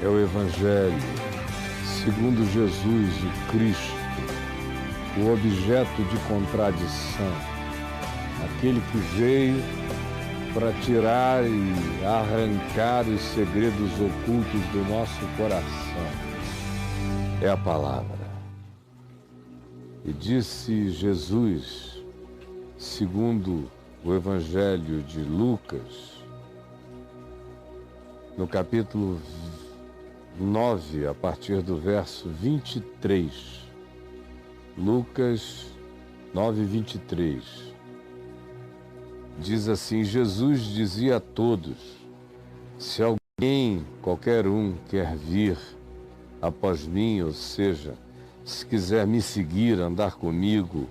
é o Evangelho segundo Jesus, o Cristo, o objeto de contradição, aquele que veio para tirar e arrancar os segredos ocultos do nosso coração. É a palavra. E disse Jesus, segundo o Evangelho de Lucas, no capítulo 9, a partir do verso 23. Lucas 9, 23. Diz assim: Jesus dizia a todos: se alguém, qualquer um, quer vir após mim, ou seja, se quiser me seguir, andar comigo,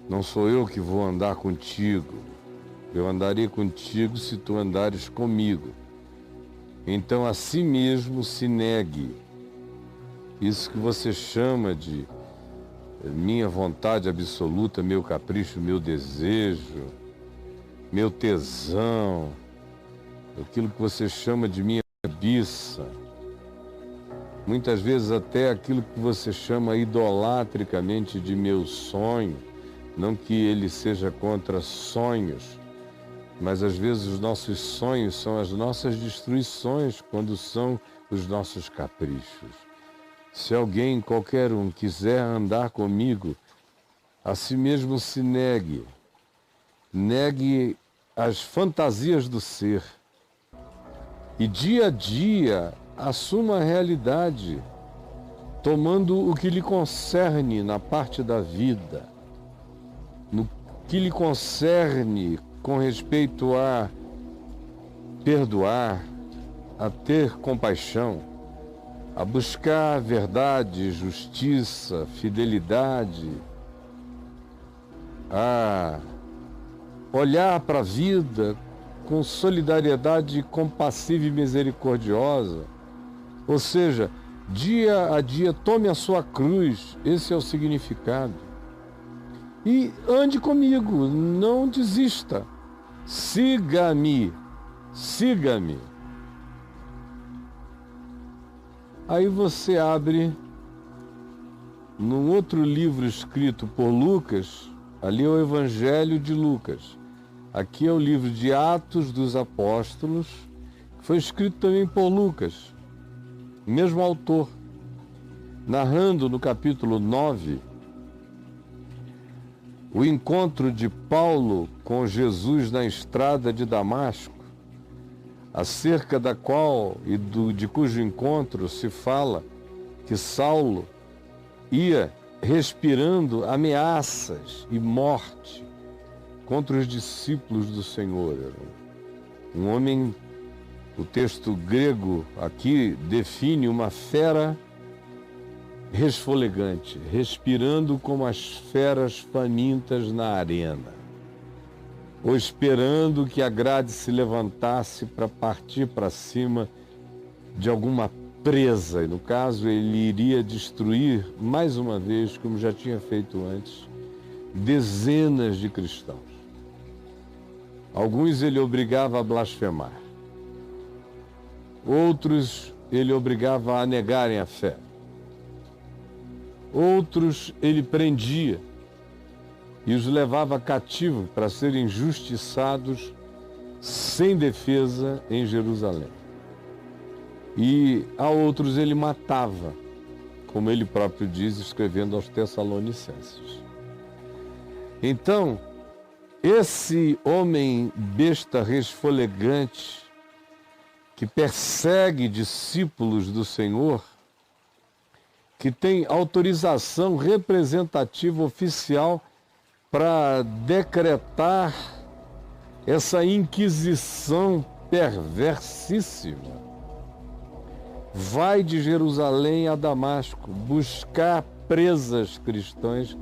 não sou eu que vou andar contigo, eu andarei contigo se tu andares comigo. Então a si mesmo se negue. Isso que você chama de minha vontade absoluta, meu capricho, meu desejo, meu tesão, aquilo que você chama de minha cobiça, muitas vezes até aquilo que você chama idolatricamente de meu sonho, não que ele seja contra sonhos, mas às vezes os nossos sonhos são as nossas destruições quando são os nossos caprichos. Se alguém, qualquer um, quiser andar comigo, a si mesmo se negue. Negue as fantasias do ser. E dia a dia assuma a realidade, tomando o que lhe concerne na parte da vida, no que lhe concerne com respeito a perdoar, a ter compaixão, a buscar verdade, justiça, fidelidade, a olhar para a vida com solidariedade compassiva e misericordiosa. Ou seja, dia a dia tome a sua cruz, esse é o significado. E ande comigo, não desista. Siga-me, siga-me. Aí você abre num outro livro escrito por Lucas, ali é o Evangelho de Lucas. Aqui é o livro de Atos dos Apóstolos, que foi escrito também por Lucas, mesmo autor, narrando no capítulo 9, o encontro de Paulo com Jesus na estrada de Damasco, acerca da qual e de cujo encontro se fala que Saulo ia respirando ameaças e morte contra os discípulos do Senhor. Um homem, o texto grego aqui define uma fera resfolegante, respirando como as feras famintas na arena, ou esperando que a grade se levantasse para partir para cima de alguma presa. E no caso ele iria destruir mais uma vez, como já tinha feito antes, dezenas de cristãos. Alguns ele obrigava a blasfemar, outros ele obrigava a negarem a fé, outros ele prendia e os levava cativo para serem justiçados sem defesa em Jerusalém. E a outros ele matava, como ele próprio diz, escrevendo aos Tessalonicenses. Então, esse homem besta resfolegante, que persegue discípulos do Senhor, que tem autorização representativa oficial para decretar essa inquisição perversissima, vai de Jerusalém a Damasco buscar presas cristãs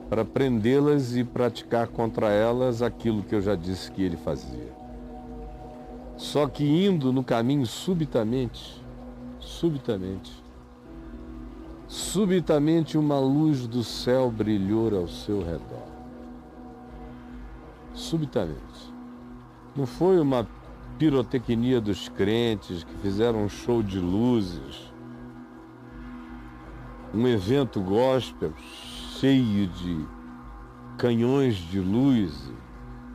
para prendê-las e praticar contra elas aquilo que eu já disse que ele fazia. Só que indo no caminho subitamente uma luz do céu brilhou ao seu redor. Subitamente. Não foi uma pirotecnia dos crentes que fizeram um show de luzes, um evento gospel cheio de canhões de luz,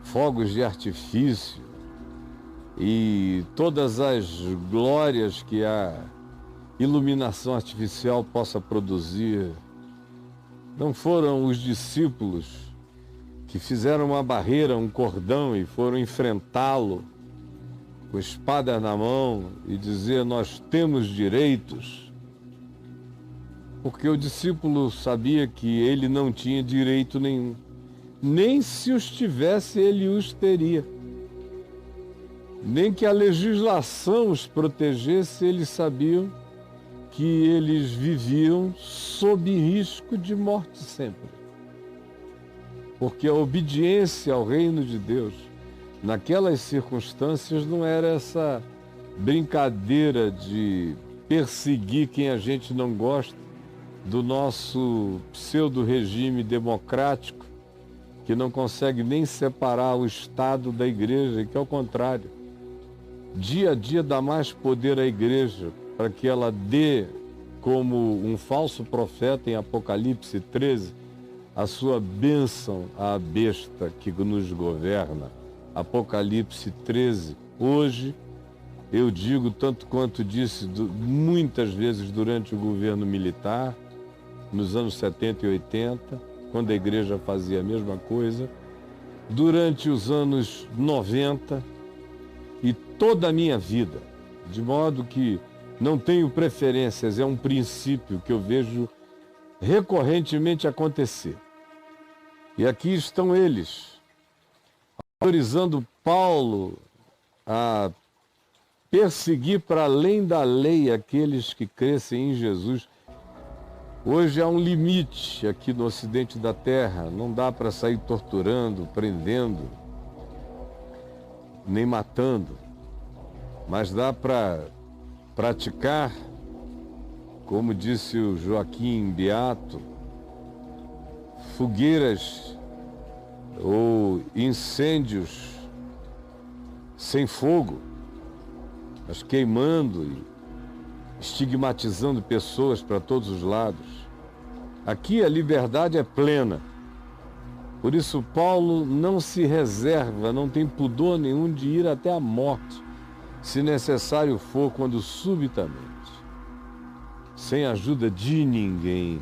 fogos de artifício e todas as glórias que a iluminação artificial possa produzir. Não foram os discípulos que fizeram uma barreira, um cordão e foram enfrentá-lo com espada na mão e dizer: nós temos direitos. Porque o discípulo sabia que ele não tinha direito nenhum. Nem se os tivesse, ele os teria. Nem que a legislação os protegesse, eles sabiam que eles viviam sob risco de morte sempre. Porque a obediência ao reino de Deus, naquelas circunstâncias, não era essa brincadeira de perseguir quem a gente não gosta, do nosso pseudo-regime democrático, que não consegue nem separar o Estado da igreja, e que, ao contrário, dia a dia dá mais poder à igreja para que ela dê, como um falso profeta em Apocalipse 13, a sua bênção à besta que nos governa. Apocalipse 13. Hoje, eu digo, tanto quanto disse muitas vezes durante o governo militar, nos anos 70 e 80, quando a igreja fazia a mesma coisa, durante os anos 90 e toda a minha vida, de modo que não tenho preferências, é um princípio que eu vejo recorrentemente acontecer. E aqui estão eles, autorizando Paulo a perseguir para além da lei aqueles que crescem em Jesus. Hoje há um limite aqui no ocidente da terra, não dá para sair torturando, prendendo, nem matando, mas dá para praticar, como disse o Joaquim Beato, fogueiras ou incêndios sem fogo, mas queimando e estigmatizando pessoas para todos os lados. Aqui a liberdade é plena. Por isso Paulo não se reserva, não tem pudor nenhum de ir até a morte, se necessário for, quando subitamente, sem ajuda de ninguém,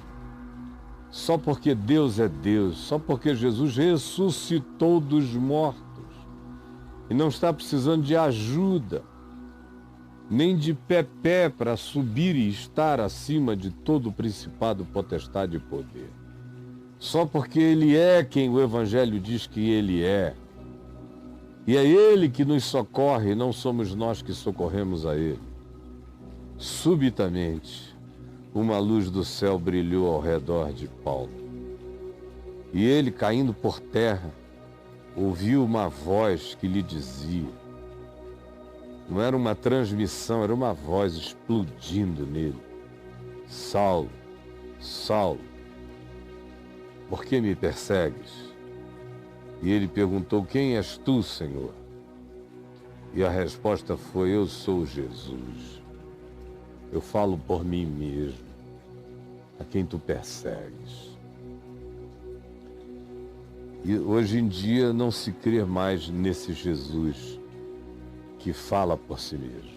só porque Deus é Deus, só porque Jesus ressuscitou dos mortos e não está precisando de ajuda, nem de pé para subir e estar acima de todo o principado, potestade e poder. Só porque Ele é quem o Evangelho diz que Ele é. E é Ele que nos socorre, não somos nós que socorremos a Ele. Subitamente, uma luz do céu brilhou ao redor de Paulo. E ele, caindo por terra, ouviu uma voz que lhe dizia, não era uma transmissão, era uma voz explodindo nele: Saulo, Saulo, por que me persegues? E ele perguntou: quem és tu, Senhor? E a resposta foi: eu sou Jesus. Eu falo por mim mesmo, a quem tu persegues. E hoje em dia não se crê mais nesse Jesus que fala por si mesmo.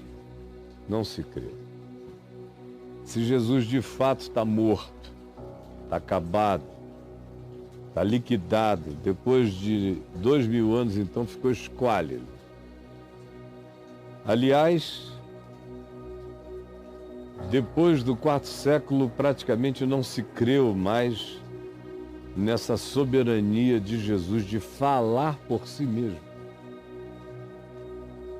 Não se crê. Se Jesus de fato está morto, está acabado, está liquidado, depois de 2000 anos, então ficou esquálido. Aliás, depois do quarto século, praticamente não se creu mais nessa soberania de Jesus de falar por si mesmo.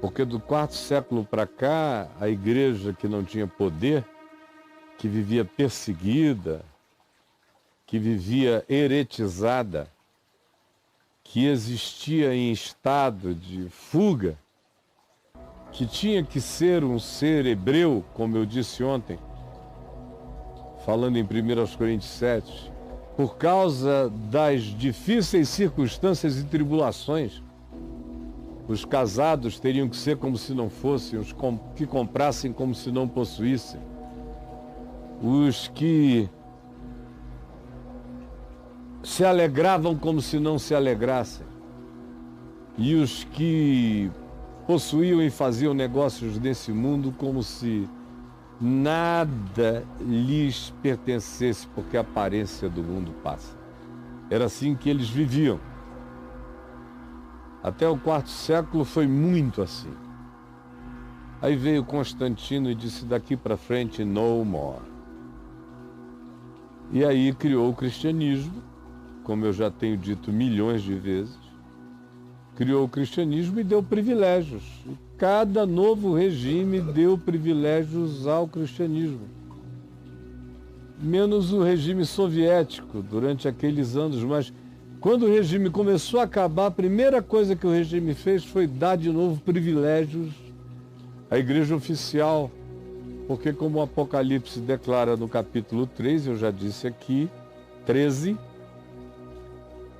Porque do quarto século para cá, a igreja que não tinha poder, que vivia perseguida, que vivia heretizada, que existia em estado de fuga, que tinha que ser um ser hebreu, como eu disse ontem, falando em 1 Coríntios 7, por causa das difíceis circunstâncias e tribulações, Os casados teriam que ser como se não fossem, os que comprassem como se não possuíssem. Os que se alegravam como se não se alegrassem. E os que possuíam e faziam negócios nesse mundo como se nada lhes pertencesse, porque a aparência do mundo passa. Era assim que eles viviam. Até o quarto século foi muito assim. Aí veio Constantino e disse: daqui para frente, no more. E aí criou o cristianismo, como eu já tenho dito milhões de vezes. Criou o cristianismo e deu privilégios. E cada novo regime deu privilégios ao cristianismo. Menos o regime soviético, durante aqueles anos, mas quando o regime começou a acabar, a primeira coisa que o regime fez foi dar de novo privilégios à igreja oficial. Porque como o Apocalipse declara no capítulo 3, eu já disse aqui, 13,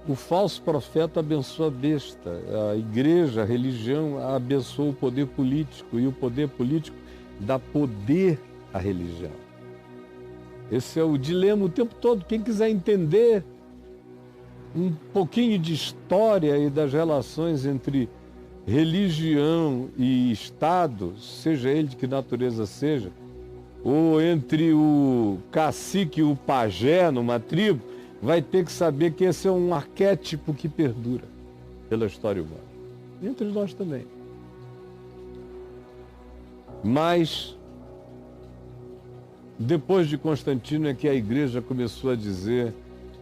o falso profeta abençoa a besta, a igreja, a religião abençoa o poder político e o poder político dá poder à religião. Esse é o dilema o tempo todo. Quem quiser entender um pouquinho de história e das relações entre religião e Estado, seja ele de que natureza seja, ou entre o cacique e o pajé numa tribo, vai ter que saber que esse é um arquétipo que perdura pela história humana. Entre nós também. Mas, depois de Constantino é que a igreja começou a dizer: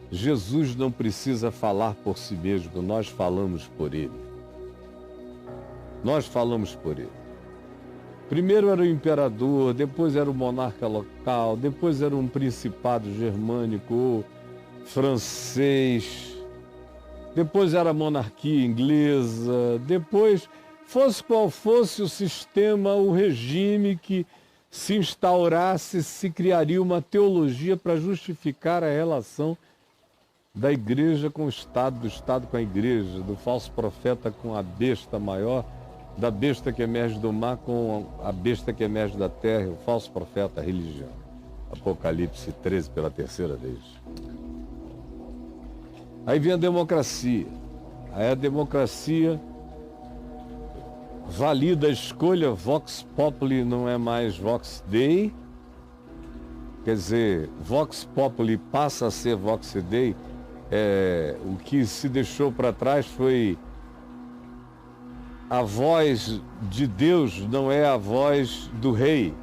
Jesus não precisa falar por si mesmo, nós falamos por ele. Nós falamos por ele. Primeiro era o imperador, depois era o monarca local, depois era um principado germânico, francês, depois era a monarquia inglesa, depois, fosse qual fosse o sistema, o regime que se instaurasse, se criaria uma teologia para justificar a relação da igreja com o Estado, do Estado com a igreja, do falso profeta com a besta maior, da besta que emerge do mar com a besta que emerge da terra, o falso profeta, a religião. Apocalipse 13 pela terceira vez. Aí vem a democracia. Aí a democracia valida a escolha, Vox Populi não é mais Vox Dei, quer dizer, Vox Populi passa a ser Vox Dei. O que se deixou para trás foi a voz de Deus, não é a voz do rei.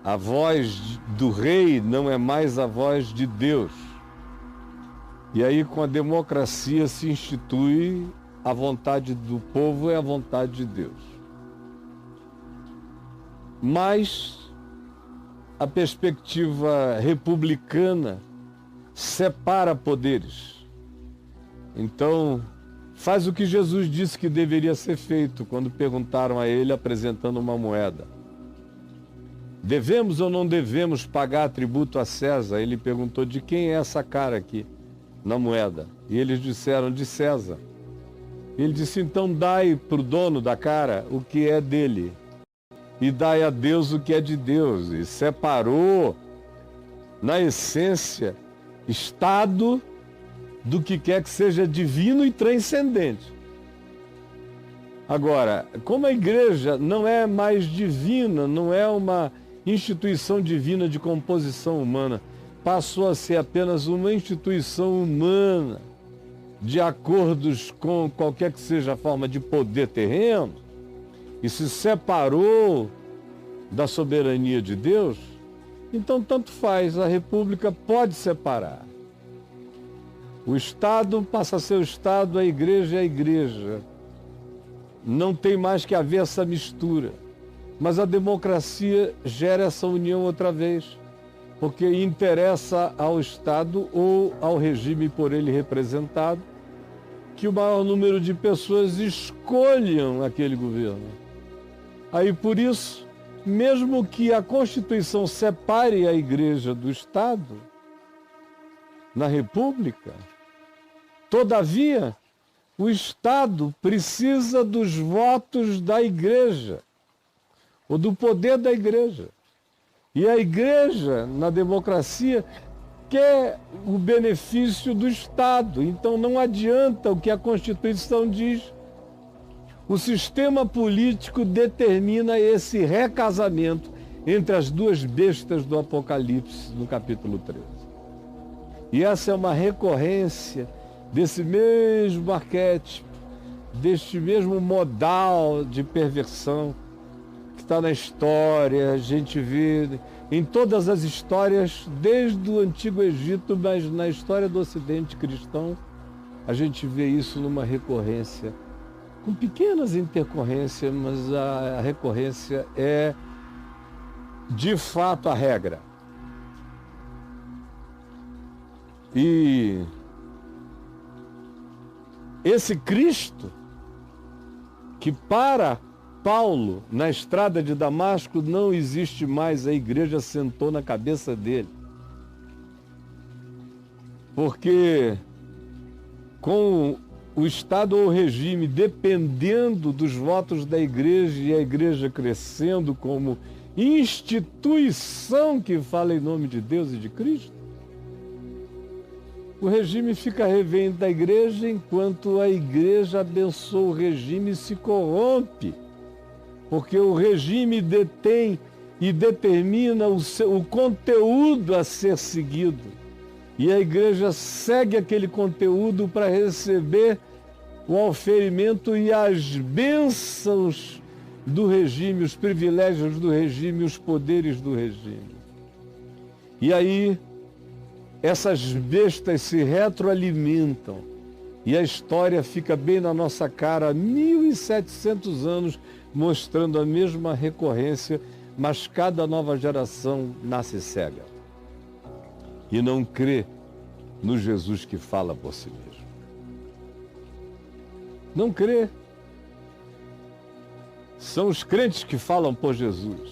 A voz do rei não é mais a voz de Deus. E aí, com a democracia, se institui a vontade do povo é a vontade de Deus. Mas a perspectiva republicana separa poderes. Então, faz o que Jesus disse que deveria ser feito quando perguntaram a ele apresentando uma moeda. Devemos ou não devemos pagar tributo a César? Ele perguntou: de quem é essa cara aqui na moeda? E eles disseram: de César. Ele disse: então dai para o dono da cara o que é dele e dai a Deus o que é de Deus. E separou, na essência, Estado do que quer que seja divino e transcendente. Agora, como a igreja não é mais divina, não é uma instituição divina de composição humana, passou a ser apenas uma instituição humana, de acordos com qualquer que seja a forma de poder terreno, e se separou da soberania de Deus, então tanto faz, a república pode separar. O Estado passa a ser o Estado, a igreja é a igreja. Não tem mais que haver essa mistura. Mas a democracia gera essa união outra vez, porque interessa ao Estado ou ao regime por ele representado que o maior número de pessoas escolham aquele governo. Aí, por isso, mesmo que a Constituição separe a igreja do Estado, na República, todavia, O Estado precisa dos votos da igreja, ou do poder da igreja. E a igreja, na democracia, quer o benefício do Estado. Então não adianta o que a Constituição diz. O sistema político determina esse recasamento entre as duas bestas do Apocalipse, no capítulo 13. E essa é uma recorrência desse mesmo arquétipo, deste mesmo modal de perversão que está na história. A gente vê em todas as histórias, desde o Antigo Egito, mas na história do Ocidente cristão, a gente vê isso numa recorrência, com pequenas intercorrências, mas a recorrência é, de fato, a regra. E esse Cristo, que para Paulo, na estrada de Damasco, não existe mais, a igreja sentou na cabeça dele. Porque com o Estado ou o regime dependendo dos votos da igreja e a igreja crescendo como instituição que fala em nome de Deus e de Cristo, o regime fica revendo da igreja, enquanto a igreja abençoa o regime e se corrompe. Porque o regime detém e determina o conteúdo a ser seguido. E a igreja segue aquele conteúdo para receber o oferimento e as bênçãos do regime, os privilégios do regime, os poderes do regime. E aí, essas bestas se retroalimentam e a história fica bem na nossa cara há 1.700 anos, mostrando a mesma recorrência, mas cada nova geração nasce cega e não crê no Jesus que fala por si mesmo. Não crê. São os crentes que falam por Jesus,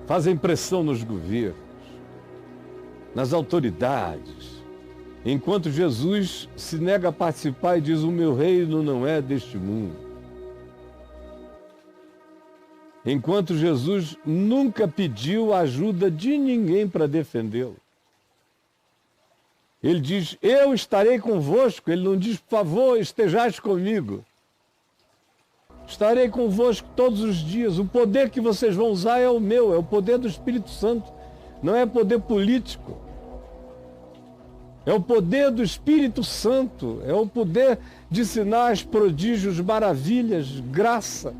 fazem pressão nos governos, nas autoridades, enquanto Jesus se nega a participar e diz: o meu reino não é deste mundo. Enquanto Jesus nunca pediu a ajuda de ninguém para defendê-lo. Ele diz: eu estarei convosco. Ele não diz: por favor, estejais comigo. Estarei convosco todos os dias. O poder que vocês vão usar é o meu, é o poder do Espírito Santo. Não é poder político. É o poder do Espírito Santo. É o poder de sinais, prodígios, maravilhas, graça.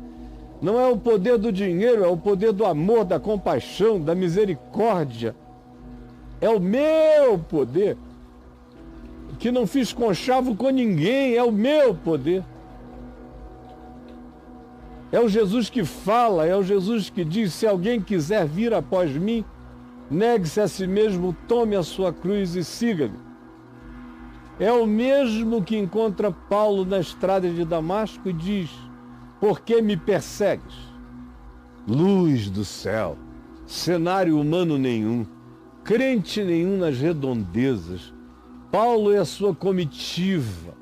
Não é o poder do dinheiro, é o poder do amor, da compaixão, da misericórdia. É o meu poder. Que não fiz conchavo com ninguém, é o meu poder. É o Jesus que fala, é o Jesus que diz: se alguém quiser vir após mim, negue-se a si mesmo, tome a sua cruz e siga-me. É o mesmo que encontra Paulo na estrada de Damasco e diz: por que me persegues? Luz do céu, cenário humano nenhum, crente nenhum nas redondezas. Paulo é a sua comitiva,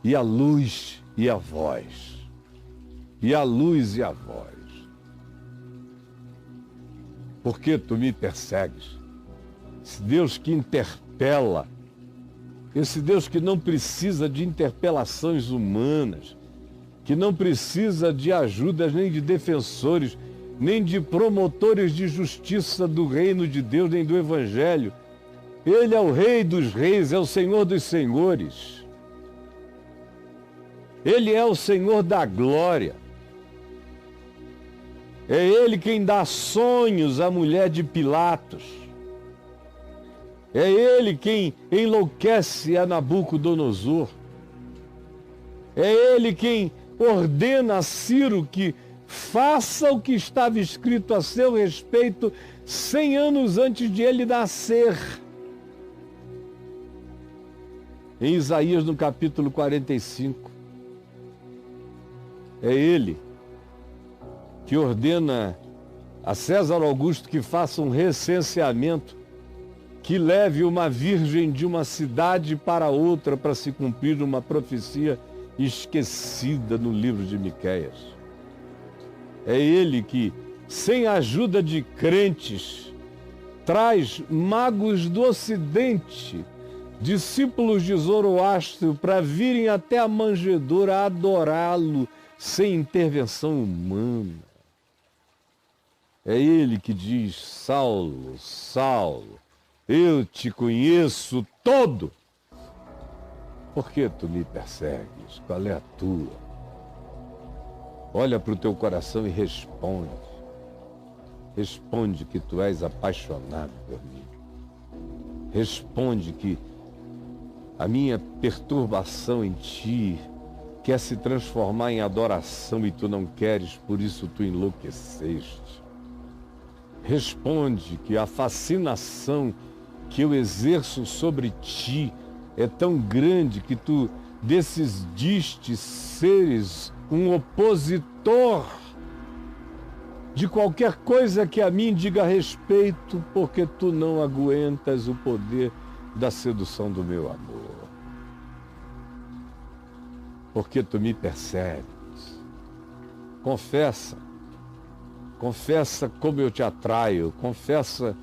e a luz e a voz. E a luz e a voz. Por que tu me persegues? Esse Deus que interpela, esse Deus que não precisa de interpelações humanas, que não precisa de ajudas nem de defensores, nem de promotores de justiça do reino de Deus, nem do Evangelho. Ele é o Rei dos Reis, é o Senhor dos Senhores. Ele é o Senhor da glória. É Ele quem dá sonhos à mulher de Pilatos. É Ele quem enlouquece a Nabucodonosor. É Ele quem ordena a Ciro que faça o que estava escrito a seu respeito 100 anos antes de ele nascer. Em Isaías, no capítulo 45. É Ele que ordena a César Augusto que faça um recenseamento que leve uma virgem de uma cidade para outra para se cumprir uma profecia esquecida no livro de Miqueias. É ele que, sem a ajuda de crentes, traz magos do Ocidente, discípulos de Zoroastro, para virem até a manjedoura adorá-lo sem intervenção humana. É ele que diz: Saulo, Saulo, eu te conheço todo. Por que tu me persegues? Qual é a tua? Olha para o teu coração e responde. Responde que tu és apaixonado por mim. Responde que a minha perturbação em ti quer se transformar em adoração e tu não queres, por isso tu enlouqueceste. Responde que a fascinação que eu exerço sobre ti é tão grande que tu decidiste seres um opositor de qualquer coisa que a mim diga respeito, porque tu não aguentas o poder da sedução do meu amor. Porque tu me persegues. Confessa. Confessa como eu te atraio. Confessa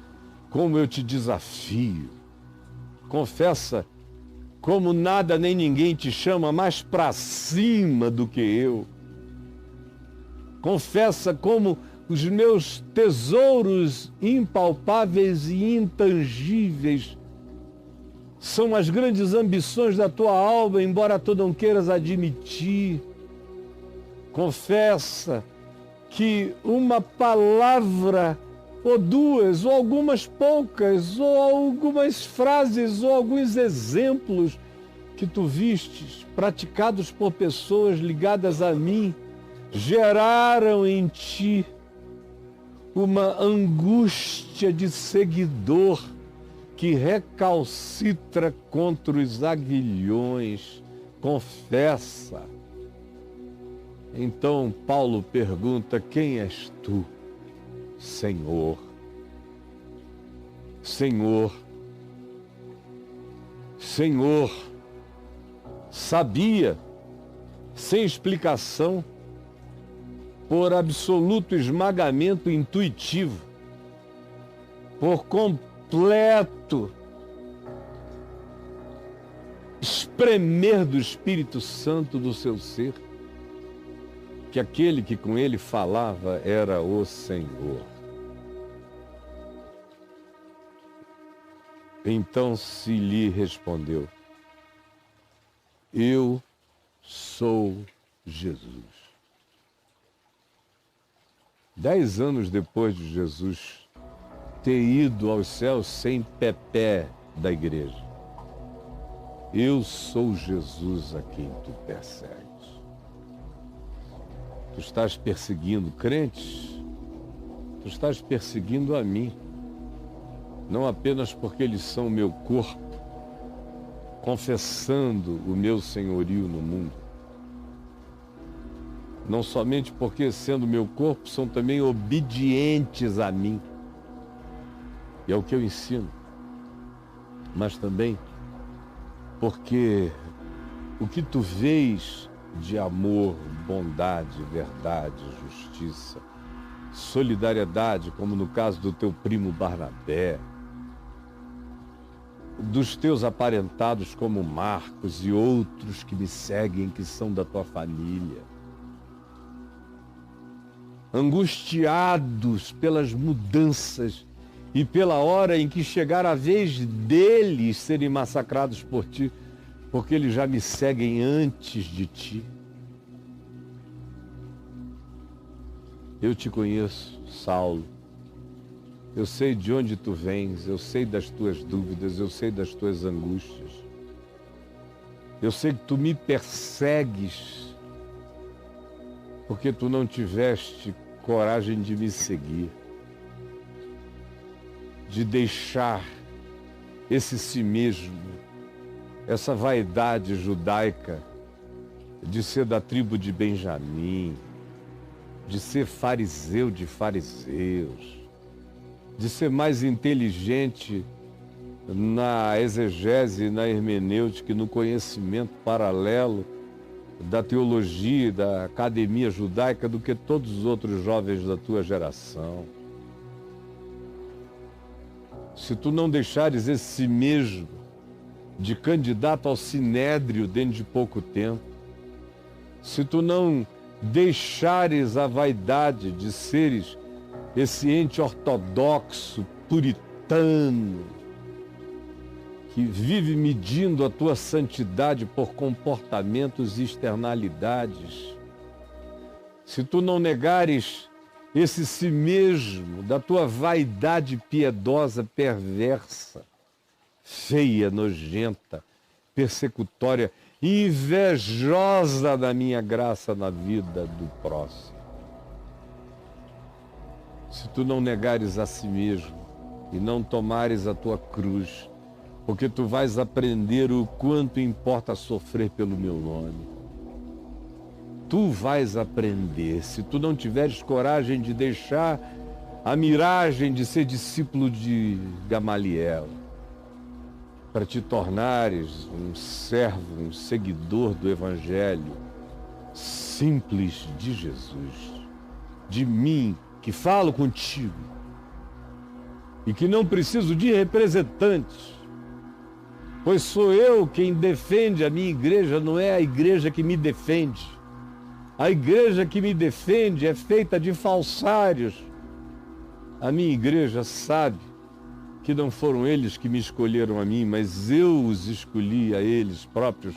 como eu te desafio. Confessa como nada nem ninguém te chama mais para cima do que eu. Confessa como os meus tesouros impalpáveis e intangíveis são as grandes ambições da tua alma, embora tu não queiras admitir. Confessa que uma palavra, ou duas, ou algumas poucas, ou algumas frases, ou alguns exemplos que tu vistes, praticados por pessoas ligadas a mim, geraram em ti uma angústia de seguidor que recalcitra contra os aguilhões. Confessa. Então Paulo pergunta: quem és tu, Senhor? Senhor, Senhor, sabia, sem explicação, por absoluto esmagamento intuitivo, por completo espremer do Espírito Santo do seu ser, que aquele que com ele falava era o Senhor. Então se lhe respondeu: eu sou Jesus. 10 anos depois de Jesus ter ido aos céus sem pepé da igreja, eu sou Jesus a quem tu persegues. Tu estás perseguindo crentes, tu estás perseguindo a mim, não apenas porque eles são o meu corpo, confessando o meu senhorio no mundo, não somente porque, sendo meu corpo, são também obedientes a mim, e é o que eu ensino, mas também porque o que tu vês de amor, bondade, verdade, justiça, solidariedade, como no caso do teu primo Barnabé, dos teus aparentados como Marcos e outros que me seguem, que são da tua família, angustiados pelas mudanças e pela hora em que chegar a vez deles serem massacrados por ti, porque eles já me seguem antes de ti. Eu te conheço, Saulo. Eu sei de onde tu vens, eu sei das tuas dúvidas, eu sei das tuas angústias. Eu sei que tu me persegues porque tu não tiveste coragem de me seguir, de deixar esse si mesmo, essa vaidade judaica de ser da tribo de Benjamim, de ser fariseu de fariseus, de ser mais inteligente na exegese, na hermenêutica e no conhecimento paralelo da teologia e da academia judaica do que todos os outros jovens da tua geração. Se tu não deixares esse si mesmo de candidato ao sinédrio dentro de pouco tempo, se tu não deixares a vaidade de seres esse ente ortodoxo, puritano, que vive medindo a tua santidade por comportamentos e externalidades, se tu não negares esse si mesmo da tua vaidade piedosa, perversa, feia, nojenta, persecutória, invejosa da minha graça na vida do próximo, se tu não negares a si mesmo e não tomares a tua cruz, porque tu vais aprender o quanto importa sofrer pelo meu nome. Tu vais aprender, se tu não tiveres coragem de deixar a miragem de ser discípulo de Gamaliel, para te tornares um servo, um seguidor do Evangelho simples de Jesus, de mim, que falo contigo e que não preciso de representantes, pois sou eu quem defende a minha igreja, não é a igreja que me defende. A igreja que me defende é feita de falsários. A minha igreja sabe que não foram eles que me escolheram a mim, mas eu os escolhi a eles próprios,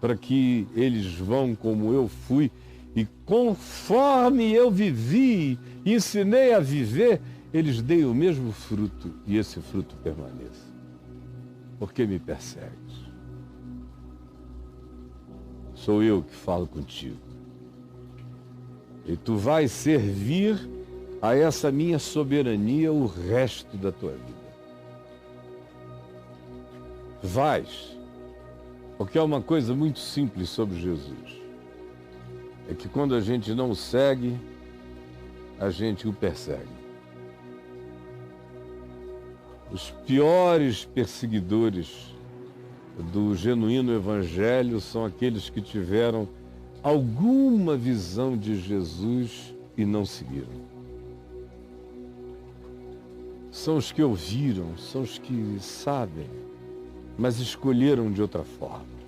para que eles vão como eu fui, e conforme eu vivi, ensinei a viver, eles deem o mesmo fruto, e esse fruto permaneça. Por que me persegues? Sou eu que falo contigo. E tu vais servir a essa minha soberania o resto da tua vida. Vais, porque é uma coisa muito simples sobre Jesus. É que quando a gente não o segue, a gente o persegue. Os piores perseguidores do genuíno evangelho são aqueles que tiveram alguma visão de Jesus e não seguiram. São os que ouviram, são os que sabem, mas escolheram de outra forma.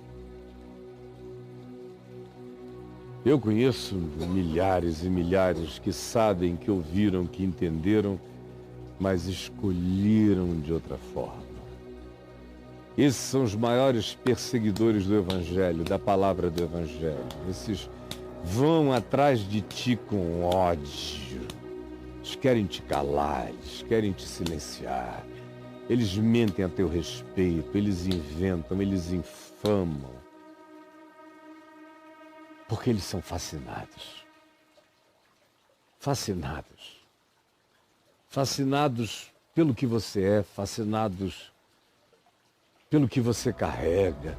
Eu conheço milhares e milhares que sabem, que ouviram, que entenderam, mas escolheram de outra forma. Esses são os maiores perseguidores do Evangelho, da palavra do Evangelho. Esses vão atrás de ti com ódio. Eles querem te calar, eles querem te silenciar. Eles mentem a teu respeito, eles inventam, eles infamam. Porque eles são fascinados. Fascinados. Fascinados pelo que você é, fascinados pelo que você carrega,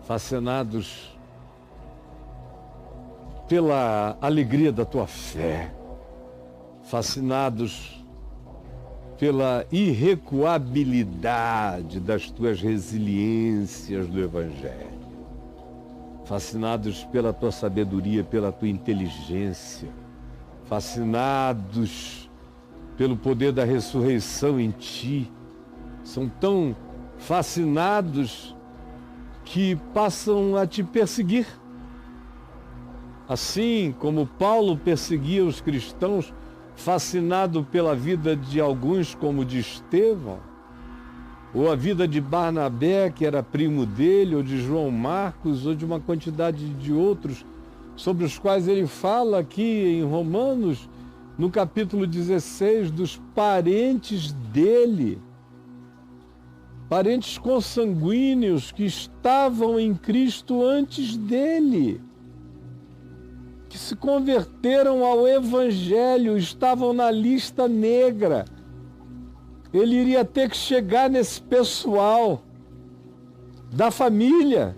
fascinados pela alegria da tua fé, fascinados pela irrecuabilidade das tuas resiliências do Evangelho, fascinados pela tua sabedoria, pela tua inteligência, fascinados pelo poder da ressurreição em ti. São tão fascinados que passam a te perseguir. Assim como Paulo perseguia os cristãos, fascinado pela vida de alguns, como de Estevão, ou a vida de Barnabé, que era primo dele, ou de João Marcos, ou de uma quantidade de outros, sobre os quais ele fala aqui em Romanos, no capítulo 16, dos parentes dele, parentes consanguíneos que estavam em Cristo antes dele, que se converteram ao Evangelho, estavam na lista negra. Ele iria ter que chegar nesse pessoal da família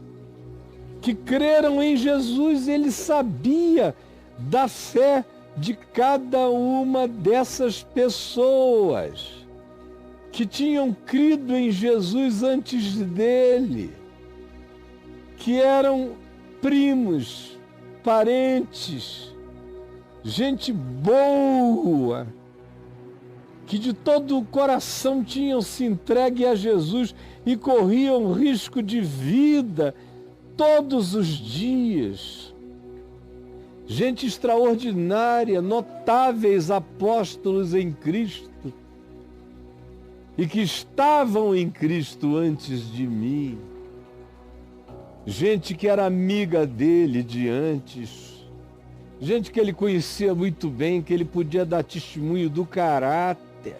que creram em Jesus. Ele sabia da fé de cada uma dessas pessoas que tinham crido em Jesus antes dele, que eram primos, parentes, gente boa, que de todo o coração tinham se entregue a Jesus e corriam risco de vida todos os dias. Gente extraordinária, notáveis apóstolos em Cristo e que estavam em Cristo antes de mim. Gente que era amiga dele de antes. Gente que ele conhecia muito bem, que ele podia dar testemunho do caráter.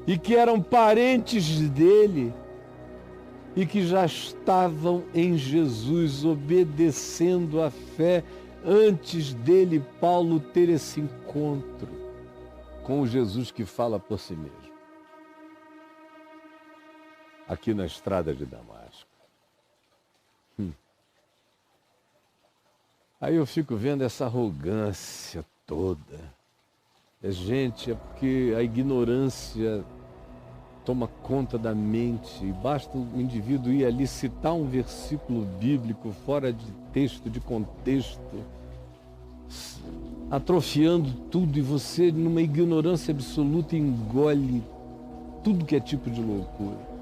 E que eram parentes dele. E que já estavam em Jesus, obedecendo a fé, antes dele, Paulo, ter esse encontro com o Jesus que fala por si mesmo. Aqui na estrada de Damasco. Aí eu fico vendo essa arrogância toda. Gente, é porque a ignorância toma conta da mente. E basta o indivíduo ir ali citar um versículo bíblico fora de texto, de contexto, atrofiando tudo, e você, numa ignorância absoluta, engole tudo que é tipo de loucura.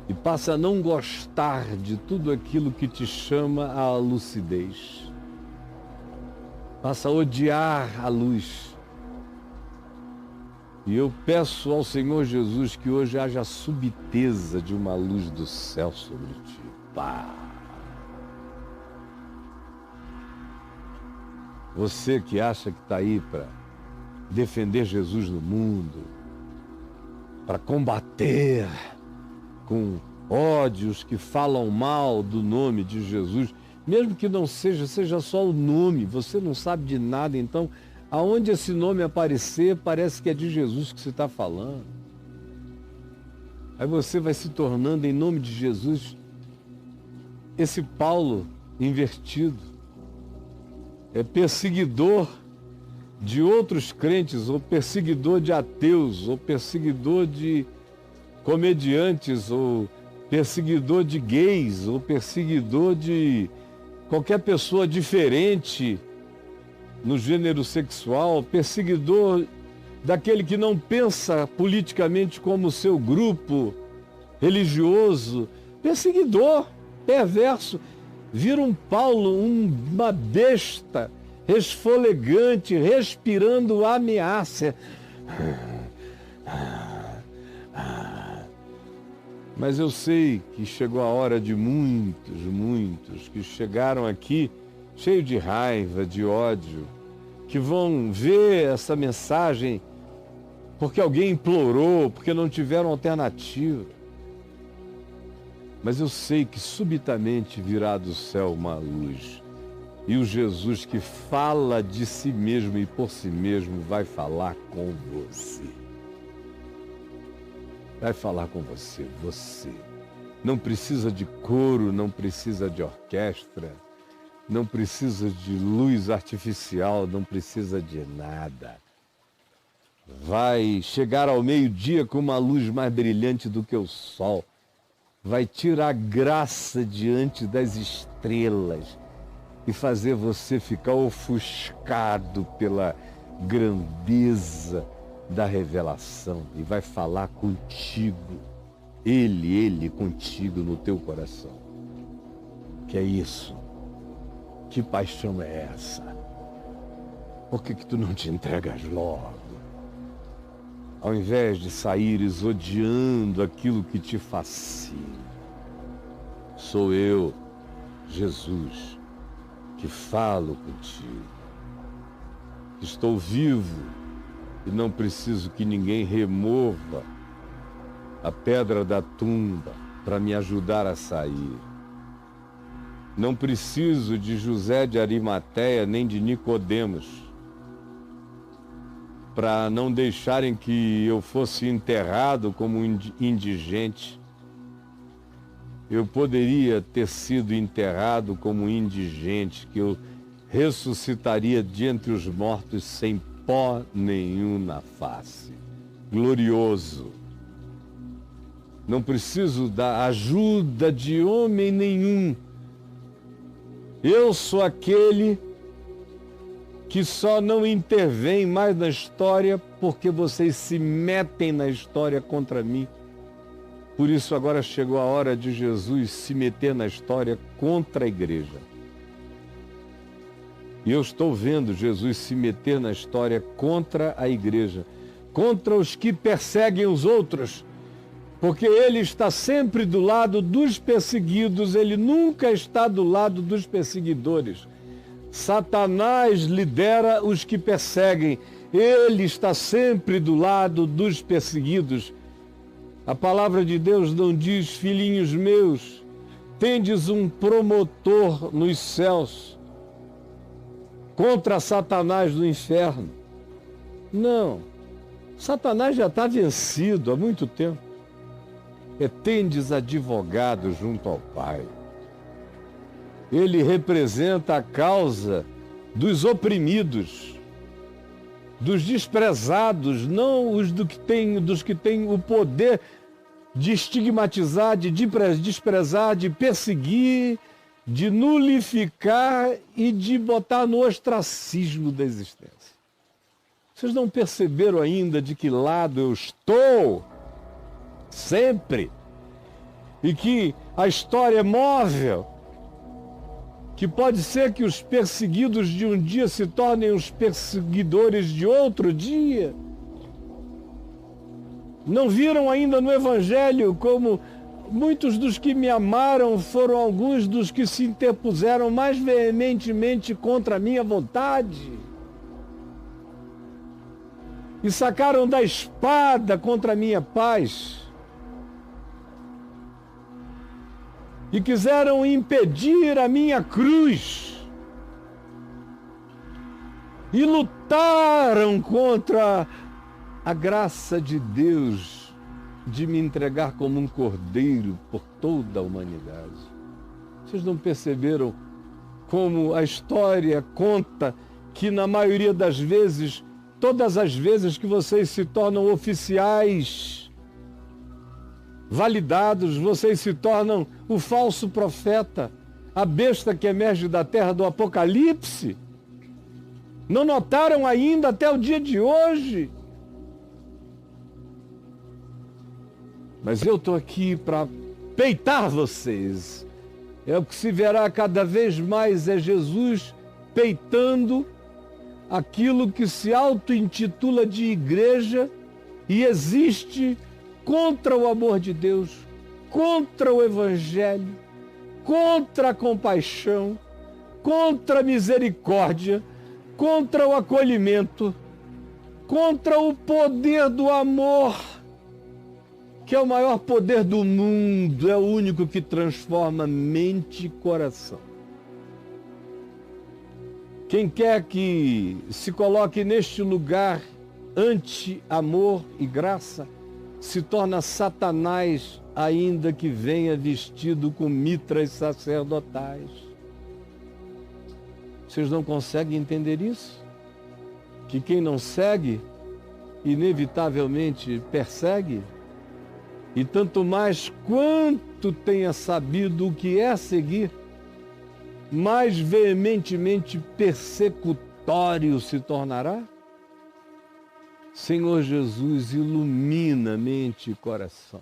E passa a não gostar de tudo aquilo que te chama à lucidez. Passa a odiar a luz. E eu peço ao Senhor Jesus que hoje haja a subteza de uma luz do céu sobre ti. Pá! Você que acha que está aí para defender Jesus no mundo, para combater com ódios que falam mal do nome de Jesus, mesmo que não seja só o nome, você não sabe de nada, então aonde esse nome aparecer, parece que é de Jesus que você está falando. Aí você vai se tornando, em nome de Jesus, esse Paulo invertido. É perseguidor de outros crentes, ou perseguidor de ateus, ou perseguidor de comediantes, ou perseguidor de gays, ou perseguidor de qualquer pessoa diferente no gênero sexual, perseguidor daquele que não pensa politicamente como o seu grupo religioso, perseguidor, perverso. Vira um Paulo, uma besta, esfolegante, respirando ameaça. Mas eu sei que chegou a hora de muitos que chegaram aqui cheios de raiva, de ódio, que vão ver essa mensagem porque alguém implorou, porque não tiveram alternativa. Mas eu sei que subitamente virá do céu uma luz. E o Jesus que fala de si mesmo e por si mesmo vai falar com você. Vai falar com você, você. Não precisa de coro, não precisa de orquestra, não precisa de luz artificial, não precisa de nada. Vai chegar ao meio-dia com uma luz mais brilhante do que o sol. Vai tirar graça diante das estrelas e fazer você ficar ofuscado pela grandeza da revelação, e vai falar contigo, ele contigo no teu coração. Que é isso? Que paixão é essa? Por que tu não te entregas logo? Ao invés de saíres odiando aquilo que te fascina. Sou eu, Jesus, que falo contigo. Estou vivo e não preciso que ninguém remova a pedra da tumba para me ajudar a sair. Não preciso de José de Arimateia nem de Nicodemos para não deixarem que eu fosse enterrado como um indigente. Eu poderia ter sido enterrado como indigente, que eu ressuscitaria de entre os mortos sem pó nenhum na face. Glorioso. Não preciso da ajuda de homem nenhum. Eu sou aquele que só não intervém mais na história porque vocês se metem na história contra mim. Por isso agora chegou a hora de Jesus se meter na história contra a igreja. E eu estou vendo Jesus se meter na história contra a igreja, contra os que perseguem os outros, porque ele está sempre do lado dos perseguidos, ele nunca está do lado dos perseguidores. Satanás lidera os que perseguem, ele está sempre do lado dos perseguidos. A palavra de Deus não diz, filhinhos meus, tendes um promotor nos céus contra Satanás no inferno. Não, Satanás já está vencido há muito tempo. Tendes advogado junto ao Pai. Ele representa a causa dos oprimidos, dos desprezados, não os dos que têm o poder de estigmatizar, de desprezar, de perseguir, de nulificar e de botar no ostracismo da existência. Vocês não perceberam ainda de que lado eu estou? Sempre. E que a história é móvel, que pode ser que os perseguidos de um dia se tornem os perseguidores de outro dia. Não viram ainda no Evangelho como muitos dos que me amaram foram alguns dos que se interpuseram mais veementemente contra a minha vontade e sacaram da espada contra a minha paz e quiseram impedir a minha cruz e lutaram contra a graça de Deus de me entregar como um cordeiro por toda a humanidade. Vocês não perceberam como a história conta que na maioria das vezes, todas as vezes que vocês se tornam oficiais validados, vocês se tornam o falso profeta, a besta que emerge da terra do Apocalipse? Não notaram ainda até o dia de hoje? Mas eu estou aqui para peitar vocês. É o que se verá cada vez mais, é Jesus peitando aquilo que se auto-intitula de igreja e existe contra o amor de Deus, contra o Evangelho, contra a compaixão, contra a misericórdia, contra o acolhimento, contra o poder do amor, que é o maior poder do mundo, é o único que transforma mente e coração. Quem quer que se coloque neste lugar anti-amor e graça, se torna Satanás, ainda que venha vestido com mitras sacerdotais. Vocês não conseguem entender isso? Que quem não segue, inevitavelmente persegue? E tanto mais quanto tenha sabido o que é seguir, mais veementemente persecutório se tornará? Senhor Jesus, ilumina mente e coração,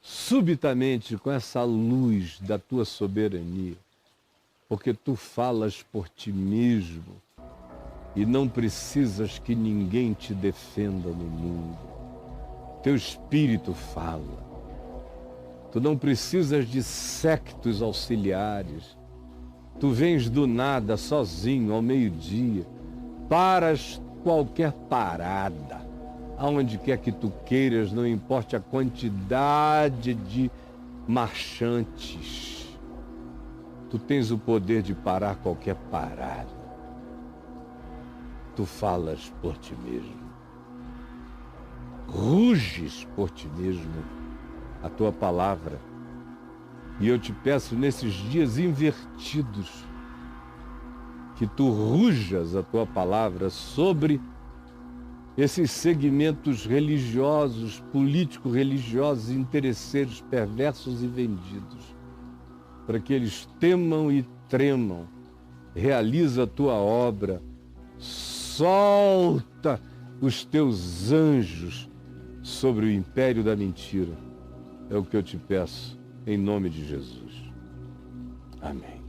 subitamente com essa luz da tua soberania, porque tu falas por ti mesmo e não precisas que ninguém te defenda no mundo. Teu Espírito fala. Tu não precisas de séquitos auxiliares. Tu vens do nada, sozinho, ao meio-dia. Paras qualquer parada, aonde quer que tu queiras, não importa a quantidade de marchantes. Tu tens o poder de parar qualquer parada. Tu falas por ti mesmo. Ruges por ti mesmo a tua palavra. E eu te peço nesses dias invertidos, que tu rujas a tua palavra sobre esses segmentos religiosos, político-religiosos, interesseiros, perversos e vendidos, para que eles temam e tremam. Realiza a tua obra, solta os teus anjos sobre o império da mentira. É o que eu te peço, em nome de Jesus. Amém.